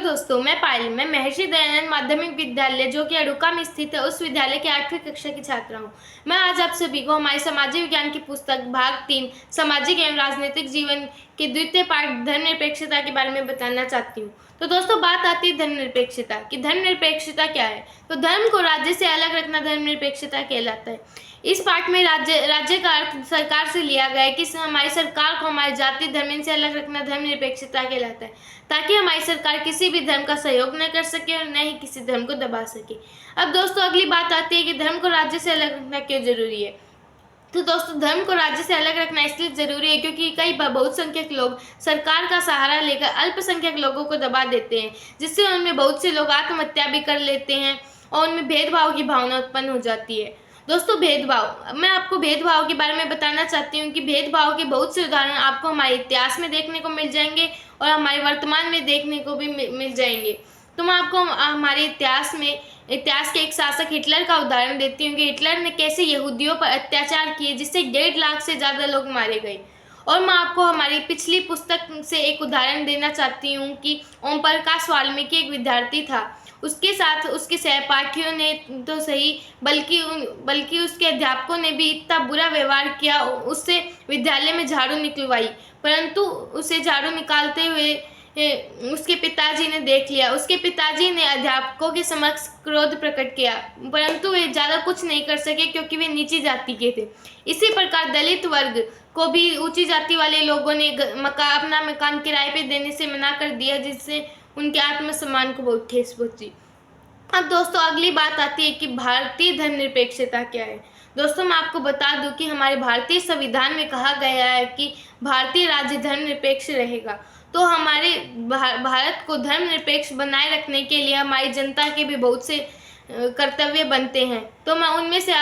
दोस्तों, मैं पायल मैं महर्षि दयानंद माध्यमिक विद्यालय जो कि अड़ुका में स्थित है उस विद्यालय की 8वीं कक्षा की छात्रा हूँ। मैं आज आप सभी को हमारे सामाजिक विज्ञान की पुस्तक भाग 3 सामाजिक एवं राजनीतिक जीवन के द्वितीय पाठ धर्मनिरपेक्षता के बारे में बताना चाहती हूँ। तो दोस्तों, बात आती है धर्मनिरपेक्षता की। धर्मनिरपेक्षता क्या है? तो धर्म को राज्य से अलग रखना धर्मनिरपेक्षता कहलाता है। इस पाठ में राज्य का अर्थ सरकार से लिया गया है कि हमारी सरकार को हमारी जाति धर्म से अलग रखना धर्मनिरपेक्षता कहलाता है, ताकि हमारी सरकार किसी भी धर्म का सहयोग न कर सके और न ही किसी धर्म को दबा सके। अब दोस्तों, अगली बात आती है कि धर्म को राज्य से अलग रखना क्यों जरूरी है। तो दोस्तों, धर्म को राज्य से अलग रखना इसलिए जरूरी है क्योंकि कई बहुसंख्यक लोग सरकार का सहारा लेकर अल्पसंख्यक लोगों को दबा देते हैं, जिससे उनमें बहुत से लोग आत्महत्या भी कर लेते हैं और उनमें भेदभाव की भावना उत्पन्न हो जाती है। दोस्तों, भेदभाव, मैं आपको भेदभाव के बारे में बताना चाहती हूँ कि भेदभाव के बहुत से उदाहरण आपको हमारे इतिहास में देखने को मिल जाएंगे और हमारे वर्तमान में देखने को भी मिल जाएंगे। तो मैं आपको हमारे इतिहास के एक शासक हिटलर का उदाहरण देती हूँ कि हिटलर ने कैसे यहूदियों पर अत्याचार किए, जिससे 1.5 लाख से ज़्यादा लोग मारे गए। और मैं आपको हमारी पिछली पुस्तक से एक उदाहरण देना चाहती हूँ कि ओम प्रकाश वाल्मीकि एक विद्यार्थी था। उसके साथ उसके सहपाठियों ने तो सही, बल्कि उसके अध्यापकों ने भी इतना बुरा व्यवहार किया। उससे विद्यालय में झाड़ू निकलवाई, परंतु उसे झाड़ू निकालते हुए उसके पिताजी ने देख लिया। उसके पिताजी ने अध्यापकों के समक्ष क्रोध प्रकट किया, परंतु वे ज़्यादा कुछ नहीं कर सके क्योंकि वे नीची जाति के थे। इसी प्रकार दलित वर्ग को भी ऊंची जाति वाले लोगों ने अपना मकान किराए पे देने से मना कर दिया, जिससे उनके आत्मसम्मान को बहुत ठेस पहुंची। अब दोस्तों, अगली बात आती है कि भारतीय धर्मनिरपेक्षता क्या है। दोस्तों, मैं आपको बता दूं कि हमारे भारतीय संविधान में कहा गया है कि भारतीय राज्य धर्मनिरपेक्ष रहेगा। तो हमारे भारत को धर्मनिरपेक्ष बनाए रखने के लिए हमारी जनता के भी बहुत से कर्तव्य बनते हैं। तो मैं उनमें से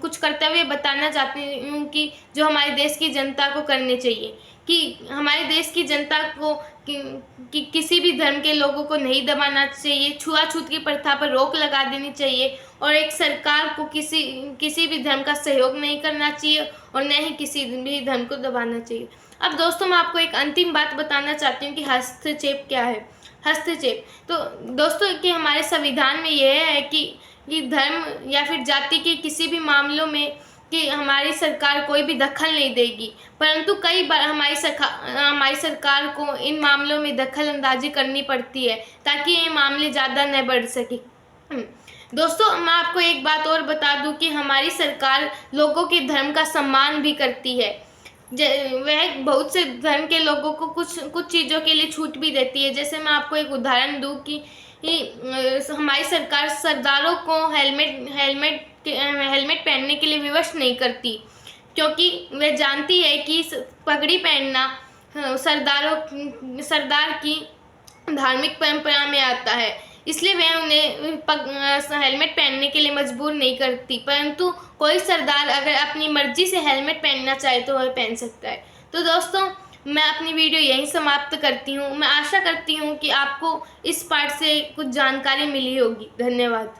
कुछ कर्तव्य बताना चाहती हूँ कि जो हमारे देश की जनता को करने चाहिए। कि हमारे देश की जनता को किसी भी धर्म के लोगों को नहीं दबाना चाहिए, छुआछूत की प्रथा पर रोक लगा देनी चाहिए और एक सरकार को किसी भी धर्म का सहयोग नहीं करना चाहिए और न ही किसी भी धर्म को दबाना चाहिए। अब दोस्तों, मैं आपको एक अंतिम बात बताना चाहती हूँ कि हस्तक्षेप क्या है। हस्तक्षेप, तो दोस्तों, कि हमारे संविधान में यह है कि धर्म या फिर जाति के किसी भी मामलों में कि हमारी सरकार कोई भी दखल नहीं देगी, परंतु कई बार हमारी सरकार को इन मामलों में दखल अंदाजी करनी पड़ती है ताकि ये मामले ज़्यादा न बढ़ सके। दोस्तों, मैं आपको एक बात और बता दूं कि हमारी सरकार लोगों के धर्म का सम्मान भी करती है। वह बहुत से धर्म के लोगों को कुछ चीज़ों के लिए छूट भी देती है। जैसे मैं आपको एक उदाहरण दूं कि हमारी सरकार सरदारों को हेलमेट पहनने के लिए विवश नहीं करती, क्योंकि वह जानती है कि पगड़ी पहनना सरदार की धार्मिक परंपरा में आता है, इसलिए वह उन्हें हेलमेट पहनने के लिए मजबूर नहीं करती। परंतु कोई सरदार अगर अपनी मर्जी से हेलमेट पहनना चाहे तो वह पहन सकता है। तो दोस्तों, मैं अपनी वीडियो यहीं समाप्त करती हूँ। मैं आशा करती हूँ कि आपको इस पाठ से कुछ जानकारी मिली होगी। धन्यवाद।